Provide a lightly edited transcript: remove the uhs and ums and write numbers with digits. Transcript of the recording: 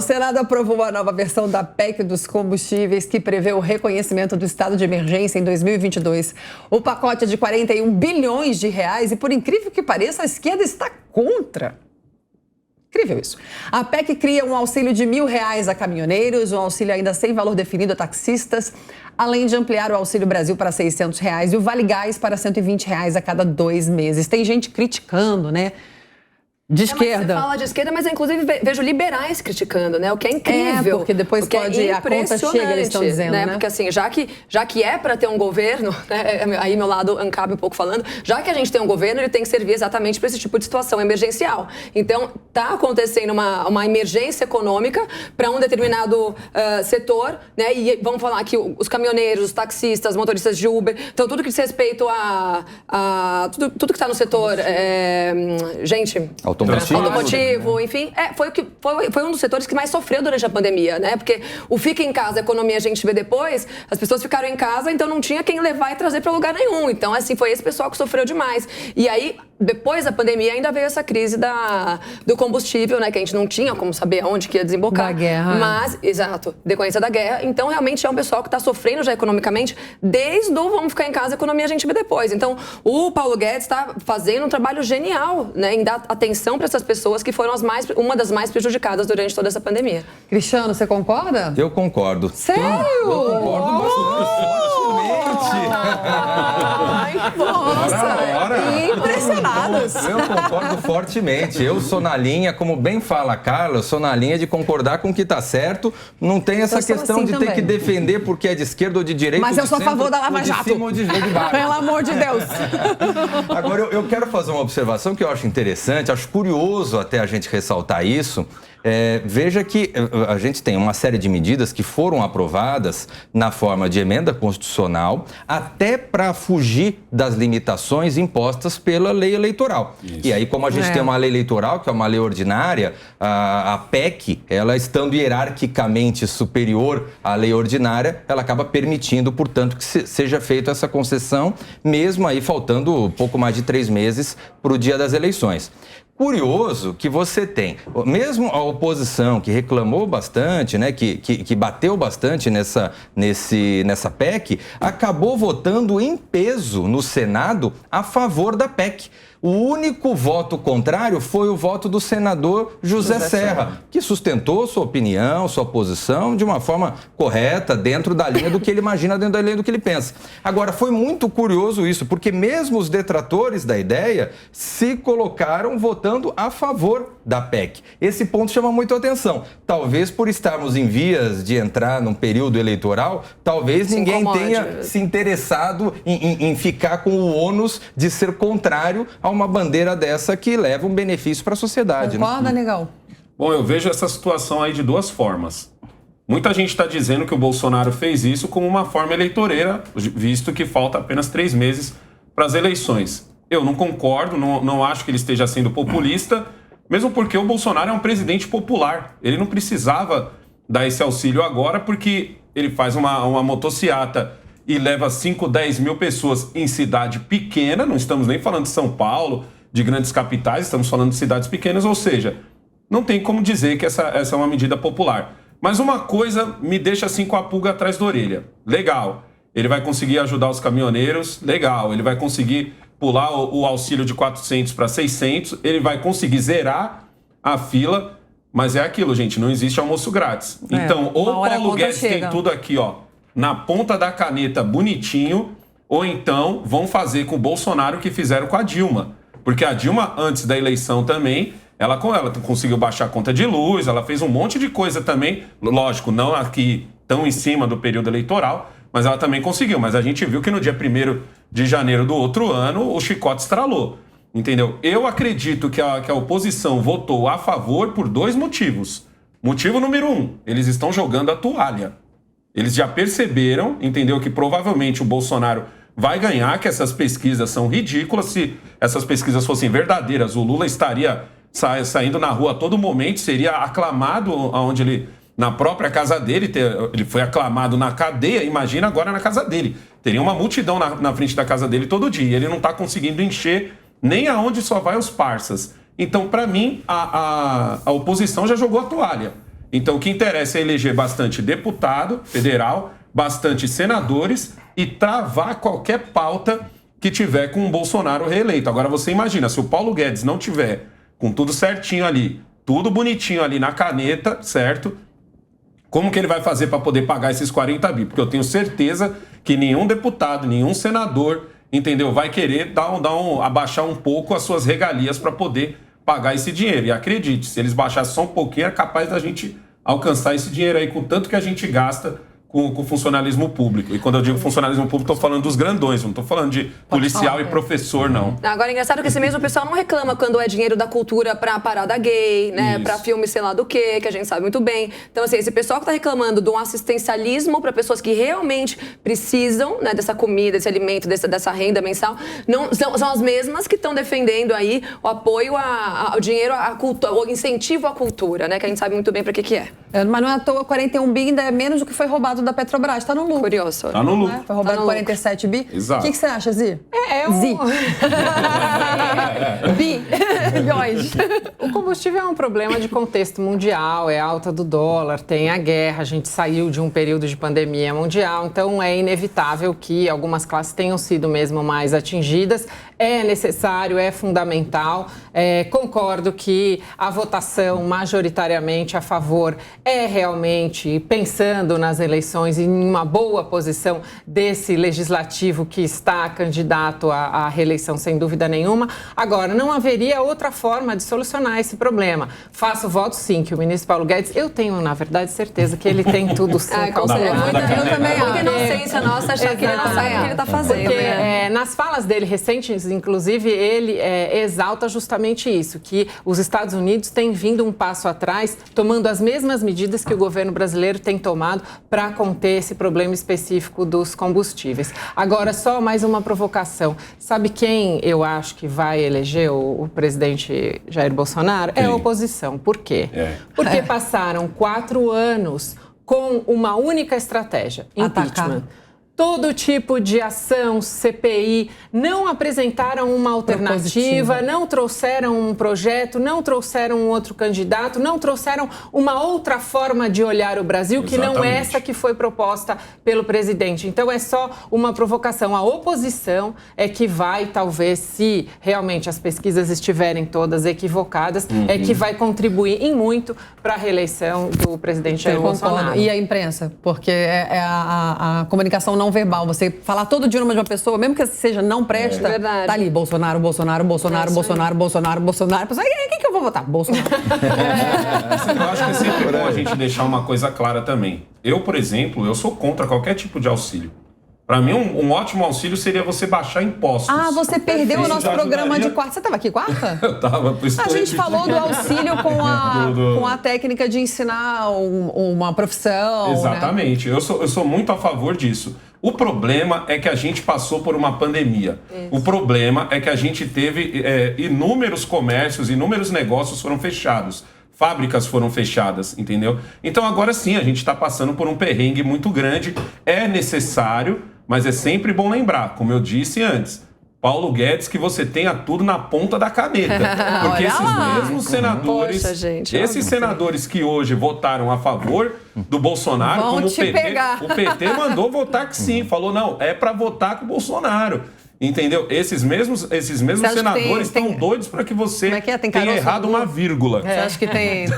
Senado aprovou a nova versão da PEC dos combustíveis que prevê o reconhecimento do estado de emergência em 2022. O pacote é de 41 bilhões de reais e, por incrível que pareça, a esquerda está contra. Incrível isso. A PEC cria um auxílio de R$1.000 a caminhoneiros, um auxílio ainda sem valor definido a taxistas, além de ampliar o Auxílio Brasil para R$600 e o Vale Gás para R$120 a cada 2 meses. Tem gente criticando, né? De esquerda. Você fala de esquerda, mas eu inclusive vejo liberais criticando, né? O que é incrível. Porque depois pode a conta chega, eles estão dizendo, né? Porque assim, já que é para ter um governo, né? Aí meu lado ANCAP um pouco falando, já que a gente tem um governo, ele tem que servir exatamente para esse tipo de situação emergencial. Então, tá acontecendo uma emergência econômica para um determinado setor, né? E vamos falar que os caminhoneiros, os taxistas, motoristas de Uber, então tudo que diz respeito a tudo que está no setor, gente... Automotivo, enfim, foi um dos setores que mais sofreu durante a pandemia, né? Porque o fica em casa, a economia a gente vê depois, as pessoas ficaram em casa, então não tinha quem levar e trazer para lugar nenhum. Então, assim, foi esse pessoal que sofreu demais. E aí, depois da pandemia, ainda veio essa crise do combustível, né? Que a gente não tinha como saber aonde que ia desembocar. Da guerra. Mas, exato, decorrência da guerra. Então, realmente é um pessoal que está sofrendo já economicamente, desde o vamos ficar em casa, a economia a gente vê depois. Então, o Paulo Guedes está fazendo um trabalho genial, né? Em dar atenção para essas pessoas que foram uma das mais prejudicadas durante toda essa pandemia. Cristiano, você concorda? Eu concordo. Sério? Eu concordo bastante. Ai, nossa! Impressionados. Eu concordo fortemente. Eu sou na linha, como bem fala a Carla, eu sou na linha de concordar com o que está certo. Não tem essa questão de ter que defender porque é de esquerda ou de direita. Mas eu sou a favor da Lava Jato. Cima ou de baixo. Pelo amor de Deus. Agora, eu quero fazer uma observação que eu acho interessante, acho curioso até a gente ressaltar isso. Veja que a gente tem uma série de medidas que foram aprovadas na forma de emenda constitucional até para fugir das limitações impostas pela lei eleitoral. Isso. E aí, como a gente tem uma lei eleitoral, que é uma lei ordinária, a PEC, ela estando hierarquicamente superior à lei ordinária, ela acaba permitindo, portanto, que seja feita essa concessão, mesmo aí faltando pouco mais de 3 meses para o dia das eleições. Curioso que você tem, mesmo a oposição que reclamou bastante, né, que bateu bastante nessa PEC, acabou votando em peso no Senado a favor da PEC. O único voto contrário foi o voto do senador José Serra, que sustentou sua opinião, sua posição de uma forma correta, dentro da linha do que ele imagina, dentro da linha do que ele pensa. Agora, foi muito curioso isso, porque mesmo os detratores da ideia se colocaram votando a favor da PEC. Esse ponto chama muito a atenção. Talvez por estarmos em vias de entrar num período eleitoral, talvez ninguém tenha se interessado em ficar com o ônus de ser contrário a uma bandeira dessa que leva um benefício para a sociedade. Concorda, Negão? Bom, eu vejo essa situação aí de 2 formas. Muita gente está dizendo que o Bolsonaro fez isso como uma forma eleitoreira, visto que falta apenas 3 meses para as eleições. Eu não concordo, não acho que ele esteja sendo populista, mesmo porque o Bolsonaro é um presidente popular. Ele não precisava dar esse auxílio agora, porque ele faz uma motociata e leva 5, 10 mil pessoas em cidade pequena, não estamos nem falando de São Paulo, de grandes capitais, estamos falando de cidades pequenas, ou seja, não tem como dizer que essa é uma medida popular. Mas uma coisa me deixa assim com a pulga atrás da orelha. Legal, ele vai conseguir ajudar os caminhoneiros, legal, ele vai conseguir pular o auxílio de 400 para 600, ele vai conseguir zerar a fila, mas é aquilo, gente, não existe almoço grátis. Então, ou o Paulo Guedes tem tudo aqui, ó, na ponta da caneta, bonitinho, ou então vão fazer com o Bolsonaro o que fizeram com a Dilma. Porque a Dilma, antes da eleição também, ela conseguiu baixar a conta de luz, ela fez um monte de coisa também, lógico, não aqui tão em cima do período eleitoral, mas ela também conseguiu. Mas a gente viu que no dia 1º de janeiro do outro ano, o chicote estralou, entendeu? Eu acredito que a oposição votou a favor por 2 motivos. Motivo número 1, eles estão jogando a toalha. Eles já perceberam, entendeu, que provavelmente o Bolsonaro vai ganhar, que essas pesquisas são ridículas. Se essas pesquisas fossem verdadeiras, o Lula estaria saindo na rua a todo momento, seria aclamado aonde ele, na própria casa dele, ele foi aclamado na cadeia, imagina agora na casa dele. Teria uma multidão na frente da casa dele todo dia, ele não está conseguindo encher nem aonde só vai os parças. Então, para mim, a oposição já jogou a toalha. Então, o que interessa é eleger bastante deputado federal, bastante senadores e travar qualquer pauta que tiver com o Bolsonaro reeleito. Agora, você imagina, se o Paulo Guedes não tiver com tudo certinho ali, tudo bonitinho ali na caneta, certo? Como que ele vai fazer para poder pagar esses 40 bi? Porque eu tenho certeza que nenhum deputado, nenhum senador, entendeu, vai querer abaixar um pouco as suas regalias para poder pagar esse dinheiro. E acredite, se eles baixassem só um pouquinho, é capaz da gente alcançar esse dinheiro aí com tanto que a gente gasta com o funcionalismo público. E quando eu digo funcionalismo público, estou falando dos grandões, não estou falando de policial e professor, não. Agora, é engraçado que esse mesmo pessoal não reclama quando é dinheiro da cultura pra parada gay, né? Pra filme sei lá do quê, que a gente sabe muito bem. Então, assim, esse pessoal que tá reclamando de um assistencialismo para pessoas que realmente precisam, né, dessa comida, desse alimento, dessa renda mensal, não, são as mesmas que estão defendendo aí o apoio ao dinheiro, o incentivo à cultura, né? Que a gente sabe muito bem para que é. Mas não é à toa, 41 bi ainda é menos do que foi roubado da Petrobras, tá no lucro. Curioso. Tá no lucro. Né? Foi roubado 47 bi. Exato. O que você acha, Zi? Zi. Bi. Bilhões. O combustível é um problema de contexto mundial, é a alta do dólar, tem a guerra, a gente saiu de um período de pandemia mundial, então é inevitável que algumas classes tenham sido mesmo mais atingidas. É necessário, é fundamental. Concordo que a votação majoritariamente a favor é realmente pensando nas eleições e em uma boa posição desse legislativo que está candidato à reeleição, sem dúvida nenhuma. Agora, não haveria outra forma de solucionar esse problema. Faço voto, sim, que o ministro Paulo Guedes, eu tenho, na verdade, certeza que ele tem tudo sim calculado. Eu também acho. Inocência nossa achar que ele não sabe o que ele está fazendo. Porque nas falas dele recentes, inclusive, ele exalta justamente isso, que os Estados Unidos têm vindo um passo atrás, tomando as mesmas medidas que o governo brasileiro tem tomado para conter esse problema específico dos combustíveis. Agora, só mais uma provocação. Sabe quem eu acho que vai eleger o presidente Jair Bolsonaro? É a oposição. Por quê? Porque passaram 4 anos com uma única estratégia, impeachment. Todo tipo de ação, CPI, não apresentaram uma alternativa, não trouxeram um projeto, não trouxeram um outro candidato, não trouxeram uma outra forma de olhar o Brasil, que não é essa que foi proposta pelo presidente. Então, é só uma provocação. A oposição é que vai, talvez, se realmente as pesquisas estiverem todas equivocadas, é que vai contribuir em muito para a reeleição do presidente Jair Bolsonaro. E a imprensa? Porque a comunicação não verbal. Você falar todo dia numa de uma pessoa, mesmo que seja não presta, tá ali, Bolsonaro, Bolsonaro, Bolsonaro, Bolsonaro, Bolsonaro, Bolsonaro. A pessoa, quem que eu vou votar? Bolsonaro. Eu acho que é sempre bom a gente deixar uma coisa clara também. Eu, por exemplo, eu sou contra qualquer tipo de auxílio. Para mim, um ótimo auxílio seria você baixar impostos. Você perdeu o nosso programa de quarta. Você estava aqui quarta? Eu estava. A gente falou do auxílio com a técnica de ensinar uma profissão. Exatamente. Né? Eu sou muito a favor disso. O problema é que a gente passou por uma pandemia. Isso. O problema é que a gente teve inúmeros comércios, inúmeros negócios foram fechados. Fábricas foram fechadas, entendeu? Então agora sim, a gente está passando por um perrengue muito grande. É necessário, mas é sempre bom lembrar, como eu disse antes, Paulo Guedes, que você tenha tudo na ponta da caneta. Porque esses mesmos senadores, senadores que hoje votaram a favor do Bolsonaro, vão como o PT mandou votar que sim, falou não, é para votar com o Bolsonaro. Entendeu? Esses mesmos senadores estão doidos para que você tenha errado uma vírgula. Você acha que tem